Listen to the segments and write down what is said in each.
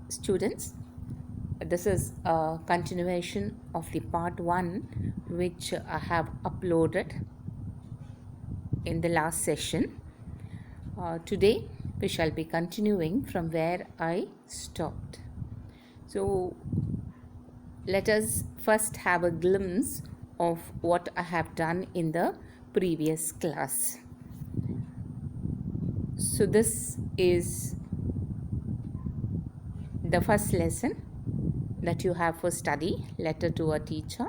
Students, this is a continuation of the part 1 which I have uploaded in the last session. Today we shall be continuing from where I stopped. So let us first have a glimpse of what I have done in the previous class. So this is the first lesson that you have for study, letter to a teacher.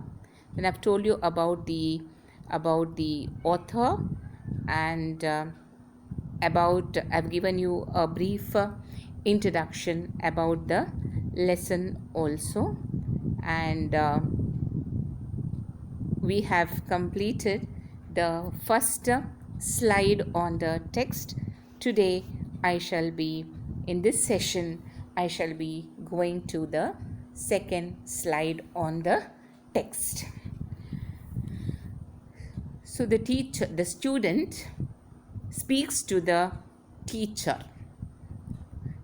Then I've told you about the author, and I've given you a brief introduction about the lesson also, and we have completed the first slide on the text. Today in this session I shall be going to the second slide on the text. So the student speaks to the teacher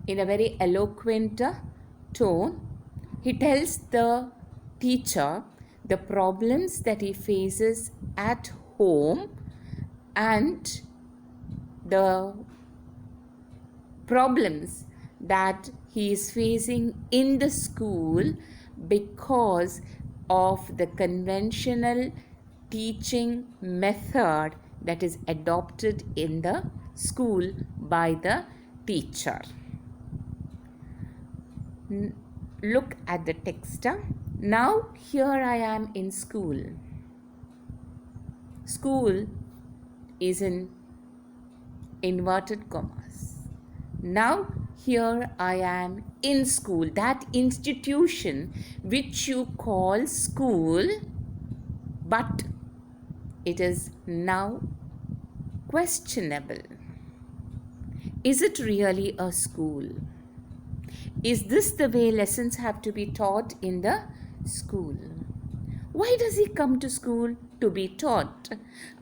in a very eloquent tone. He tells the teacher the problems that he faces at home and the problems that he is facing in the school because of the conventional teaching method that is adopted in the school by the teacher. Look at the text. Now here I am in school. School is in inverted commas. Now here I am in school, that institution which you call school, but it is now questionable. Is it really a school? Is this the way lessons have to be taught in the school? Why does he come to school to be taught?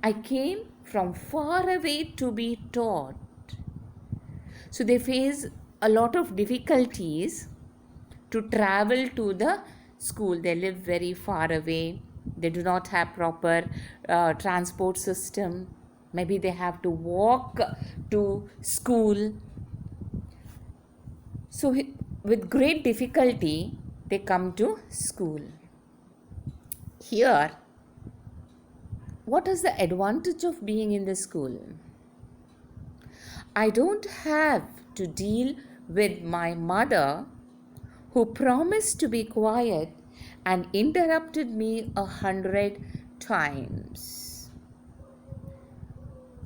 I came from far away to be taught. So they face a lot of difficulties to travel to the school. They live very far away. They do not have proper transport system. Maybe they have to walk to school. So with great difficulty, they come to school. Here, what is the advantage of being in the school? I don't have to deal with my mother who promised to be quiet and interrupted me 100 times.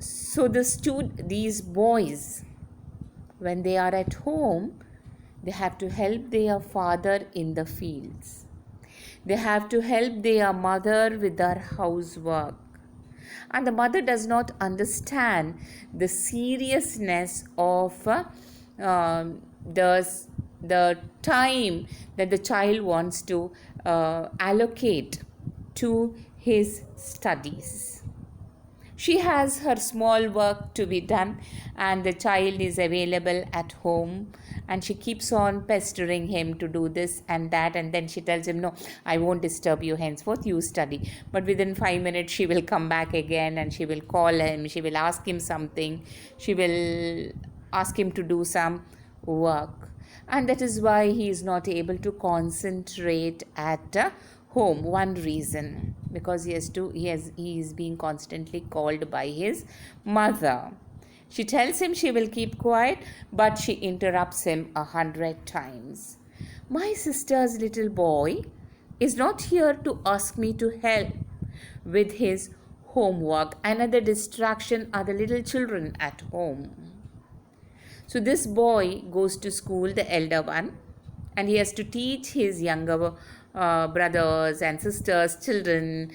So these boys, when they are at home, they have to help their father in the fields. They have to help their mother with their housework. And the mother does not understand the seriousness of the time that the child wants to allocate to his studies. She has her small work to be done and the child is available at home, and she keeps on pestering him to do this and that, and then she tells him, no, I won't disturb you, henceforth you study. But within 5 minutes she will come back again and she will call him, she will ask him something, she will ask him to do some work, and that is why he is not able to concentrate at home. One reason, because he is being constantly called by his mother. She tells him she will keep quiet, but she interrupts him 100 times. My sister's little boy is not here to ask me to help with his homework. Another distraction are the little children at home. So this boy goes to school, the elder one, and he has to teach his younger brothers and sisters, children,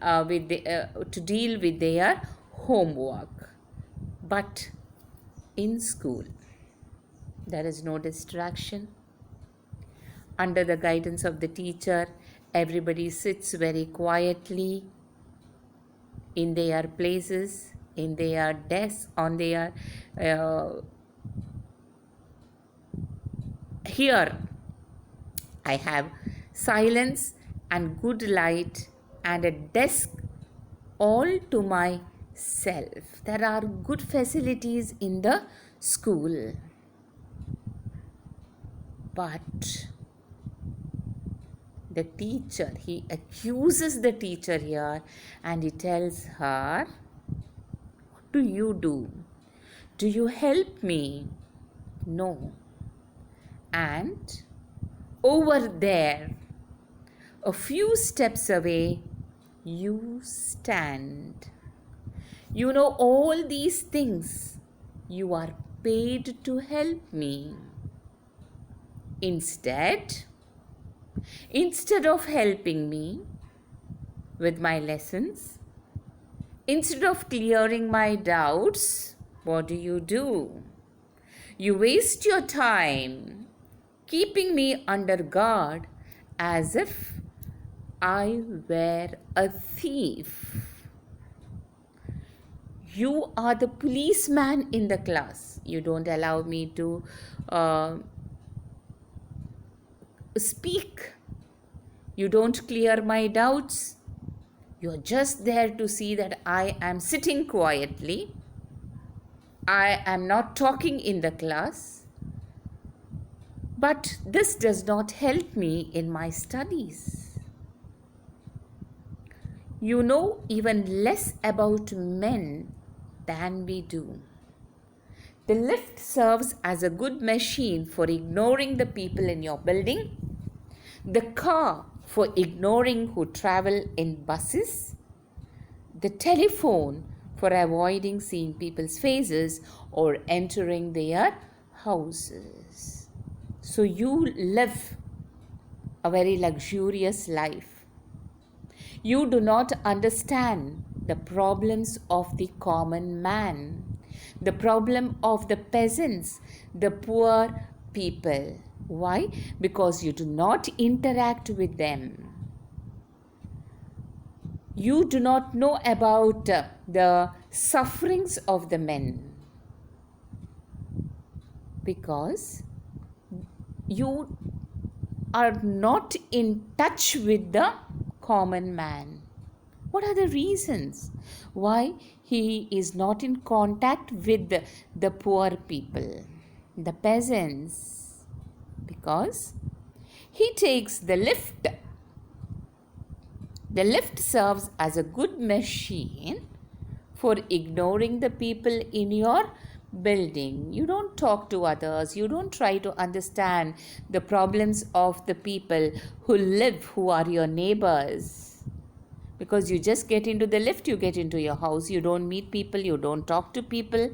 to deal with their homework. But in school, there is no distraction. Under the guidance of the teacher, everybody sits very quietly in their places, in their desks, on their here I have silence and good light and a desk all to myself. There are good facilities in the school. But the teacher, he accuses the teacher here and he tells her, what do you do? Do you help me? No. And over there, a few steps away, you stand. You know all these things. You are paid to help me. Instead of helping me with my lessons, instead of clearing my doubts, what do? You waste your time keeping me under guard as if I were a thief. You are the policeman in the class. You don't allow me to speak. You don't clear my doubts. You're just there to see that I am sitting quietly. I am not talking in the class. But this does not help me in my studies. You know even less about men than we do. The lift serves as a good machine for ignoring the people in your building, the car for ignoring who travel in buses, the telephone for avoiding seeing people's faces or entering their houses. So you live a very luxurious life. You do not understand the problems of the common man, the problem of the peasants, the poor people. Why? Because you do not interact with them. You do not know about the sufferings of the men, because you are not in touch with the common man. What are the reasons why he is not in contact with the poor people, the peasants? Because he takes the lift. The lift serves as a good machine for ignoring the people in your building. You don't talk to others. You don't try to understand the problems of the people who are your neighbors. Because you just get into the lift, you get into your house. You don't meet people. You don't talk to people.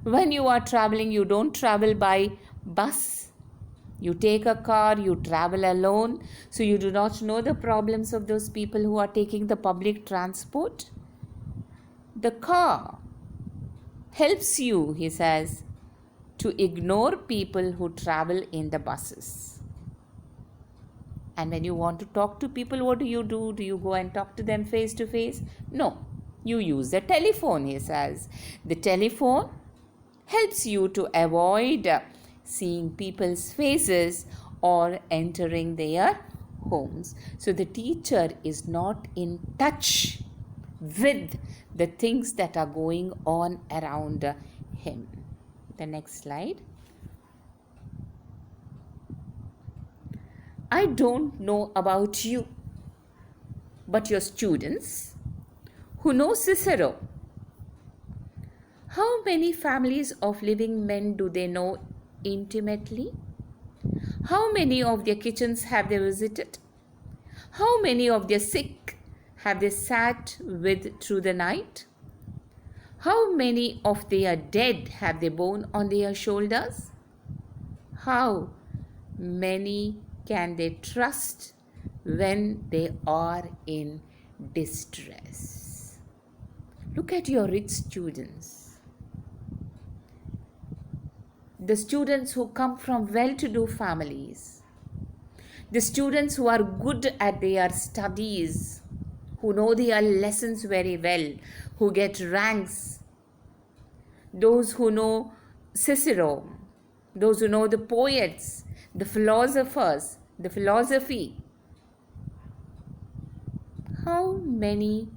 When you are traveling, you don't travel by bus. You take a car, you travel alone. So you do not know the problems of those people who are taking the public transport. The car helps you, he says, to ignore people who travel in the buses. And when you want to talk to people, what do? Do you go and talk to them face to face? No. You use the telephone, he says. The telephone helps you to avoid seeing people's faces or entering their homes. So the teacher is not in touch with the things that are going on around him. The next slide. I don't know about you, but your students who know Cicero, how many families of living men do they know intimately? How many of their kitchens have they visited? How many of their sick have they sat with through the night? How many of their dead have they borne on their shoulders? How many can they trust when they are in distress? Look at your rich students. The students who come from well-to-do families. The students who are good at their studies, who know their lessons very well, who get ranks. Those who know Cicero, those who know the poets, the philosophers, the philosophy. How many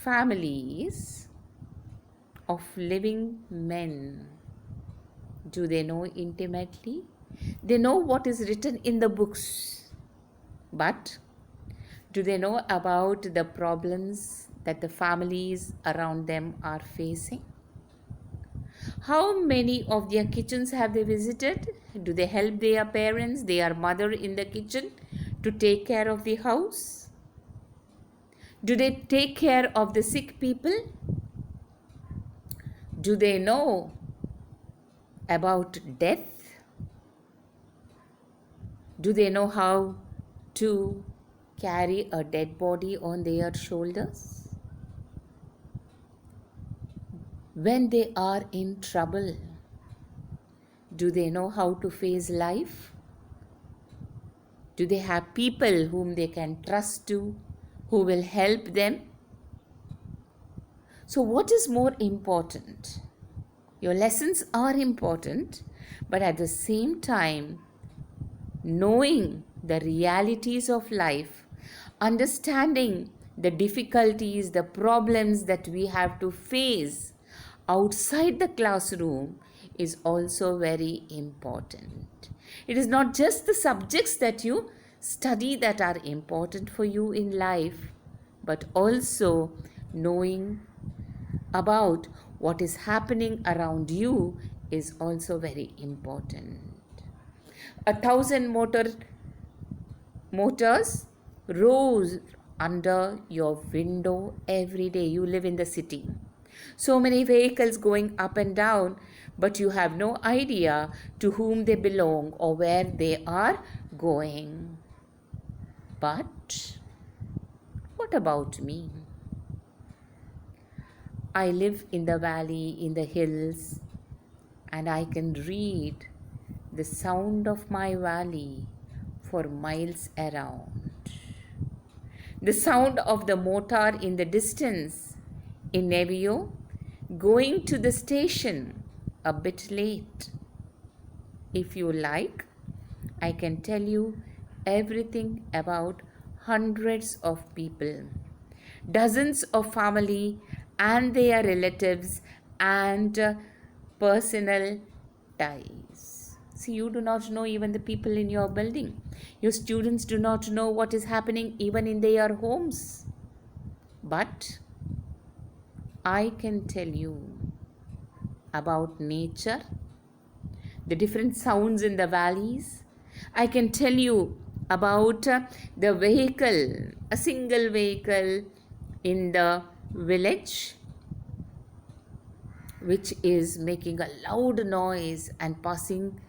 families of living men do they know intimately? They know what is written in the books, but do they know about the problems that the families around them are facing? How many of their kitchens have they visited? Do they help their parents, their mother in the kitchen to take care of the house? Do they take care of the sick people? Do they know about death? Do they know how to carry a dead body on their shoulders? When they are in trouble, do they know how to face life? Do they have people whom they can trust to, who will help them? So, what is more important? Your lessons are important, but at the same time, knowing the realities of life, understanding the difficulties, the problems that we have to face outside the classroom is also very important. It is not just the subjects that you study that are important for you in life, but also knowing about what is happening around you is also very important. 1,000 motors roars under your window every day. You live in the city. So many vehicles going up and down, but you have no idea to whom they belong or where they are going. But what about me? I live in the valley, in the hills, and I can read the sound of my valley for miles around. The sound of the motor in the distance in Nevio going to the station a bit late. If you like, I can tell you everything about hundreds of people, dozens of family and their relatives and personal ties. See, you do not know even the people in your building. Your students do not know what is happening even in their homes. But I can tell you about nature, the different sounds in the valleys. I can tell you about the vehicle, a single vehicle in the village, which is making a loud noise and passing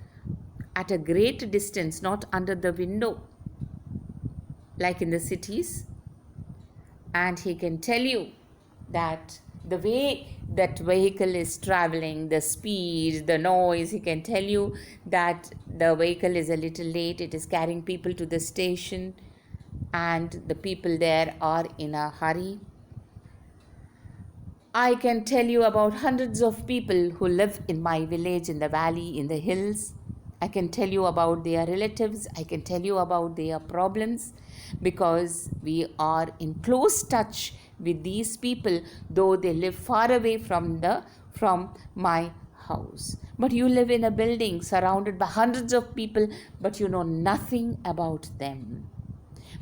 at a great distance, not under the window like in the cities. And he can tell you that the way that vehicle is traveling, the speed, the noise, he can tell you that the vehicle is a little late, it is carrying people to the station, and the people there are in a hurry. I can tell you about hundreds of people who live in my village, in the valley, in the hills. I can tell you about their relatives. I can tell you about their problems, because we are in close touch with these people, though they live far away from my house. But you live in a building surrounded by hundreds of people, but you know nothing about them.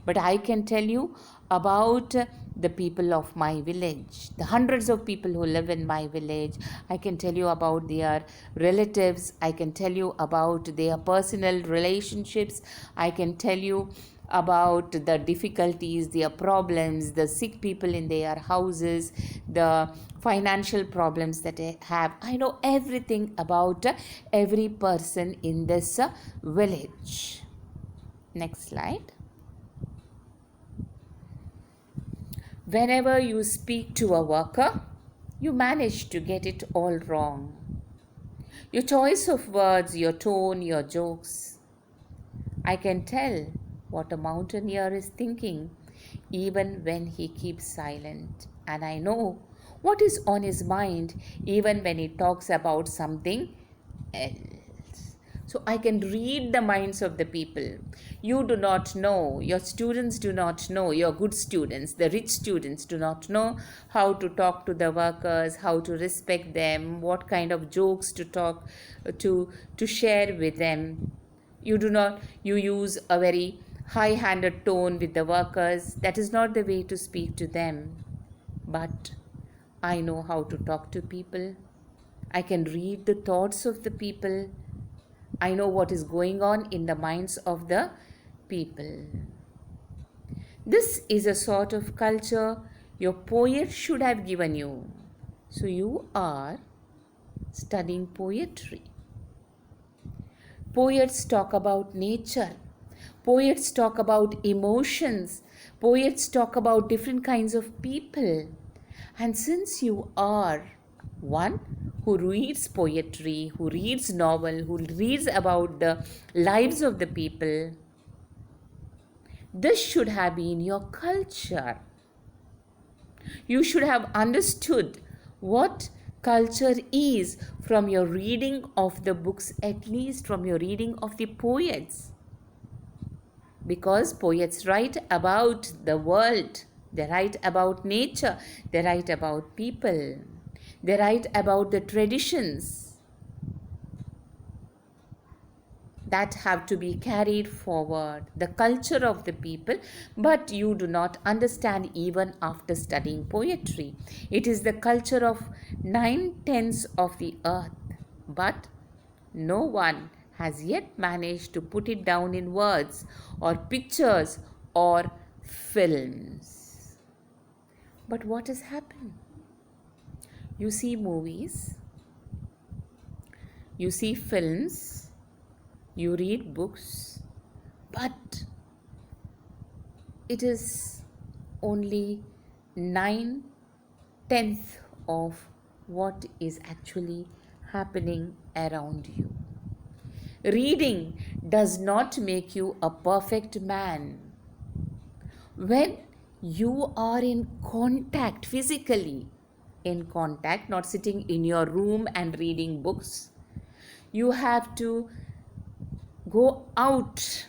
But I can tell you about the people of my village, the hundreds of people who live in my village. I can tell you about their relatives. I can tell you about their personal relationships. I can tell you about the difficulties, their problems, the sick people in their houses, the financial problems that they have. I know everything about every person in this village. Next slide. Whenever you speak to a worker, you manage to get it all wrong. Your choice of words, your tone, your jokes. I can tell what a mountaineer is thinking even when he keeps silent. And I know what is on his mind even when he talks about something else. So I can read the minds of the people. You do not know, your students do not know, your good students, the rich students do not know how to talk to the workers, how to respect them, what kind of jokes to talk to share with them. You use a very high handed tone with the workers. That is not the way to speak to them. But I know how to talk to people. I can read the thoughts of the people. I know what is going on in the minds of the people. This is a sort of culture your poet should have given you. So you are studying poetry. Poets talk about nature. Poets talk about emotions. Poets talk about different kinds of people. And since you are one who reads poetry, who reads novel, who reads about the lives of the people, this should have been your culture. You should have understood what culture is from your reading of the books, at least from your reading of the poets. Because poets write about the world, they write about nature, they write about people, they write about the traditions that have to be carried forward, the culture of the people, but you do not understand even after studying poetry. It is the culture of 9/10 of the earth, but no one has yet managed to put it down in words or pictures or films. But what has happened? You see movies, you see films, you read books, but it is only 9/10 of what is actually happening around you. Reading does not make you a perfect man. When you are in contact, physically in contact, not sitting in your room and reading books, you have to go out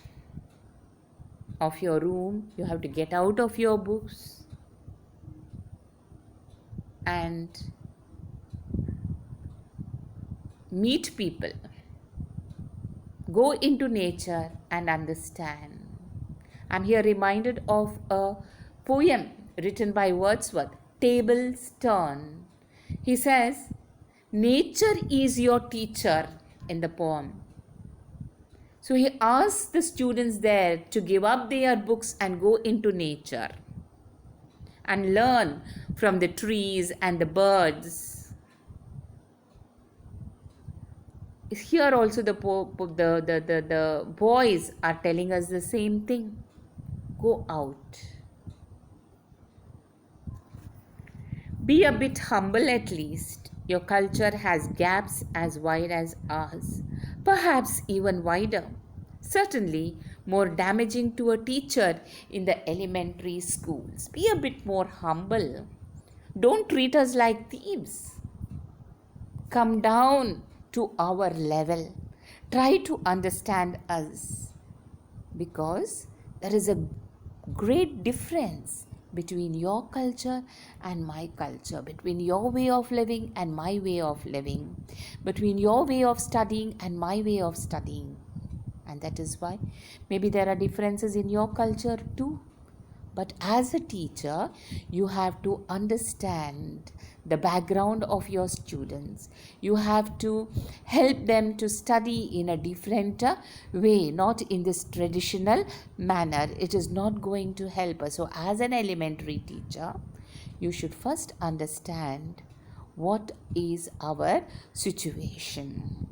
of your room, you have to get out of your books and meet people. Go into nature and understand. I'm here reminded of a poem written by Wordsworth, Table's Turn. He says, nature is your teacher in the poem. So he asks the students there to give up their books and go into nature and learn from the trees and the birds. Here also the boys are telling us the same thing. Go out. Be a bit humble at least. Your culture has gaps as wide as ours, perhaps even wider. Certainly more damaging to a teacher in the elementary schools. Be a bit more humble. Don't treat us like thieves. Come down to our level. Try to understand us, because there is a great difference between your culture and my culture, between your way of living and my way of living, between your way of studying and my way of studying. And that is why maybe there are differences in your culture too. But as a teacher, you have to understand the background of your students. You have to help them to study in a different way, not in this traditional manner. It is not going to help us. So as an elementary teacher, you should first understand what is our situation.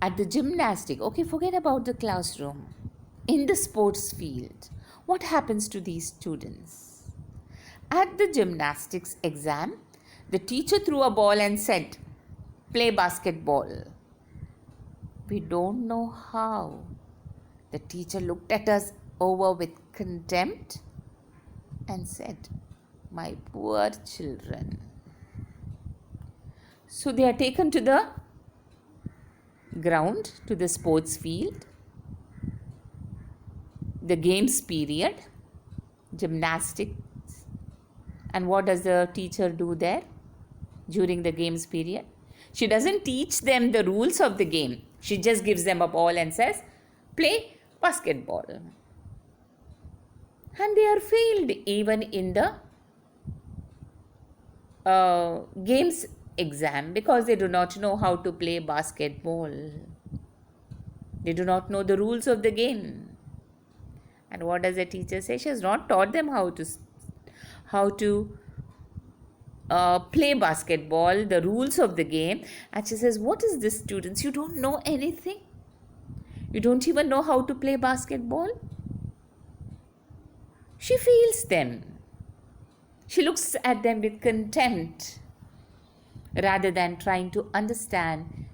At the gymnastic, okay, forget about the classroom. In the sports field, what happens to these students? At the gymnastics exam, the teacher threw a ball and said, play basketball. We don't know how. The teacher looked at us over with contempt and said, my poor children. So they are taken to the ground, to the sports field, the games period, gymnastics. And what does the teacher do there during the games period? She doesn't teach them the rules of the game. She just gives them a ball and says, play basketball. And they are failed even in the games exam because they do not know how to play basketball. They do not know the rules of the game. And what does the teacher say? She has not taught them how to play basketball, the rules of the game. And she says, what is this, students? You don't know anything? You don't even know how to play basketball? She fails them. She looks at them with contempt rather than trying to understand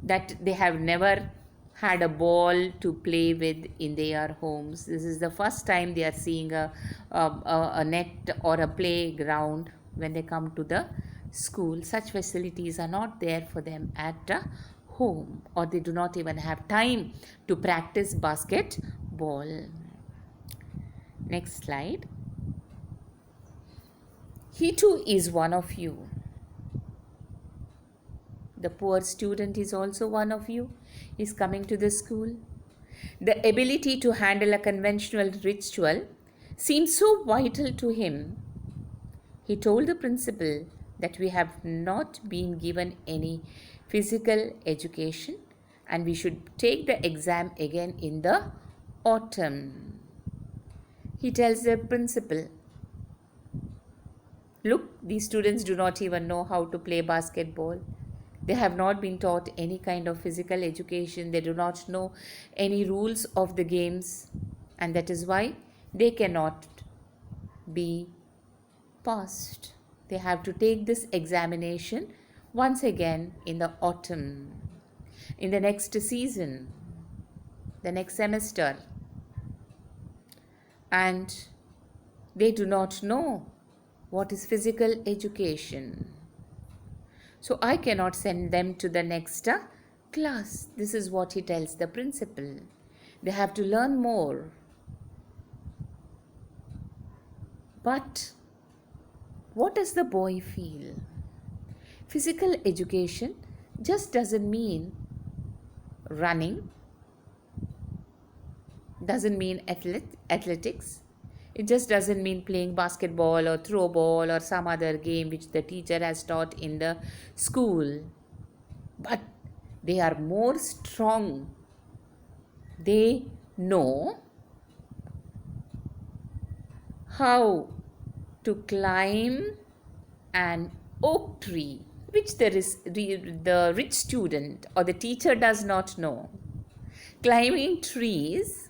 that they have never had a ball to play with in their homes. This is the first time they are seeing a net or a playground when they come to the school. Such facilities are not there for them at home, or they do not even have time to practice basketball. Next slide. He too is one of you. The poor student is also one of you. Is coming to the school. The ability to handle a conventional ritual seemed so vital to him. He told the principal that we have not been given any physical education and we should take the exam again in the autumn. He tells the principal, look, these students do not even know how to play basketball. They have not been taught any kind of physical education. They do not know any rules of the games. And that is why they cannot be passed. They have to take this examination once again in the autumn, in the next season, the next semester. And they do not know what is physical education. So I cannot send them to the next class. This is what he tells the principal. They have to learn more. But what does the boy feel? Physical education just doesn't mean running, doesn't mean athletics. It just doesn't mean playing basketball or throw ball or some other game which the teacher has taught in the school. But they are more strong. They know how to climb an oak tree, which the rich student or the teacher does not know. Climbing trees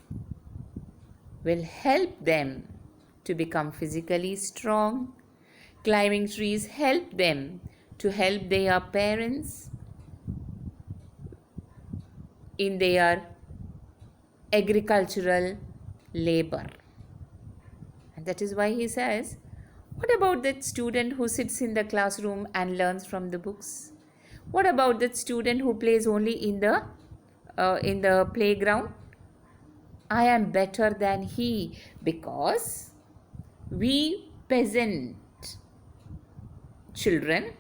will help them to become physically strong. Climbing trees help them to help their parents in their agricultural labor. And that is why he says, what about that student who sits in the classroom and learns from the books? What about that student who plays only in the playground? I am better than he, because we peasant children,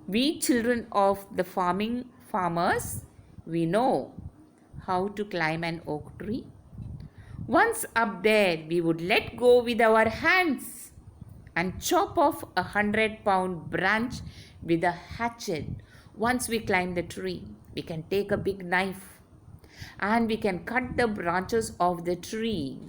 we children of the farmers, we know how to climb an oak tree. Once up there, we would let go with our hands and chop off 100-pound branch with a hatchet. Once we climb the tree, we can take a big knife and we can cut the branches of the tree,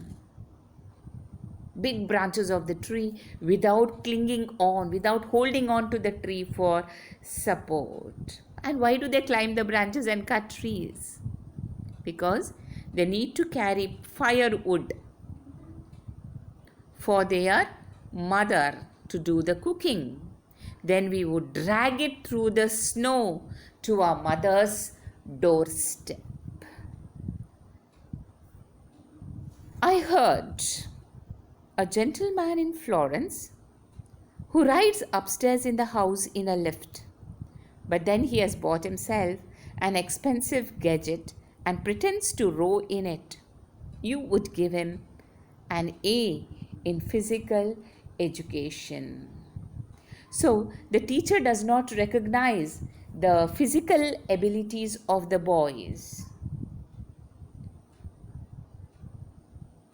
big branches of the tree, without clinging on, without holding on to the tree for support. And why do they climb the branches and cut trees? Because they need to carry firewood for their mother to do the cooking. Then we would drag it through the snow to our mother's doorstep. I heard a gentleman in Florence who rides upstairs in the house in a lift but then he has bought himself an expensive gadget and pretends to row in it. You would give him an A in physical education. So the teacher does not recognize the physical abilities of the boys.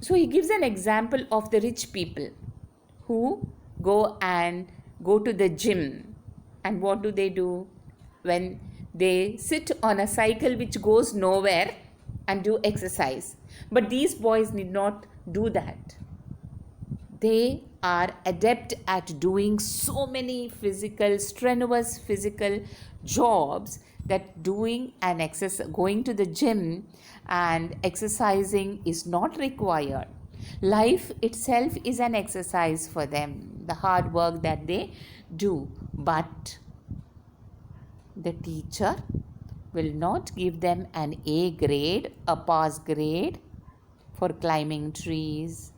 So he gives an example of the rich people who go to the gym. And what do they do? When they sit on a cycle which goes nowhere and do exercise. But these boys need not do that. They are adept at doing so many strenuous physical jobs, that doing an exercise, going to the gym and exercising is not required. Life itself is an exercise for them, the hard work that they do. But the teacher will not give them an A grade, a pass grade for climbing trees,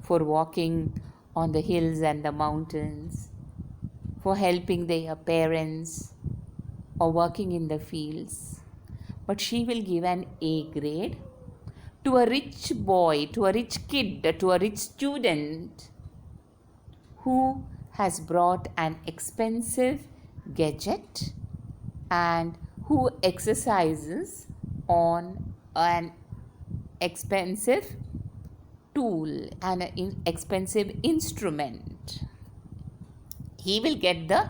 for walking on the hills and the mountains, for helping their parents, or working in the fields. But she will give an A grade to a rich boy, to a rich kid, to a rich student who has brought an expensive gadget and who exercises on an expensive tool and an expensive instrument. He will get the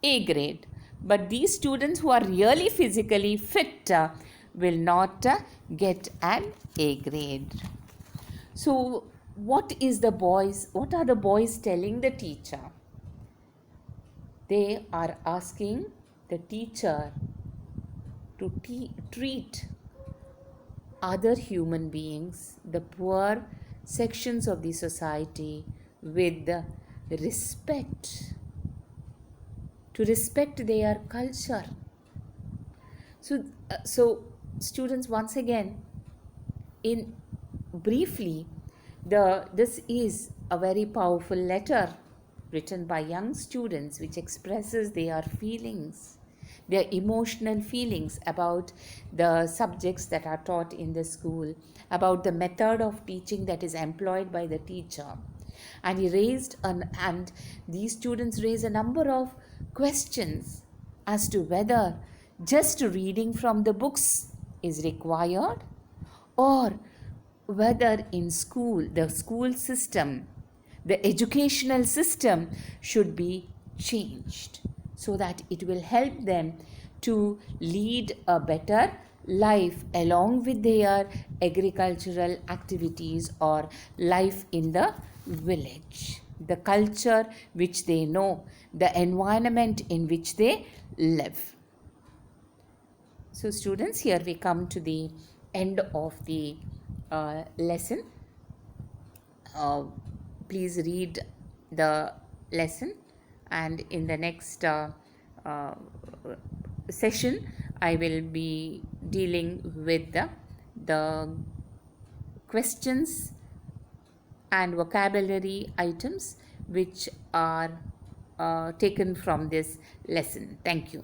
A grade. But these students who are really physically fit will not get an A grade. So what are the boys telling the teacher? They are asking the teacher to treat other human beings, the poor sections of the society, with respect, to respect their culture. So students, once again, in briefly, this is a very powerful letter written by young students, which expresses their feelings, their emotional feelings about the subjects that are taught in the school, about the method of teaching that is employed by the teacher. And these students raise a number of questions as to whether just reading from the books is required, or whether in school, the school system, the educational system should be changed so that it will help them to lead a better life along with their agricultural activities or life in the village, the culture which they know, the environment in which they live. So students, here we come to the end of the lesson. Please read the lesson, and in the next session I will be dealing with the questions and vocabulary items which are taken from this lesson. Thank you.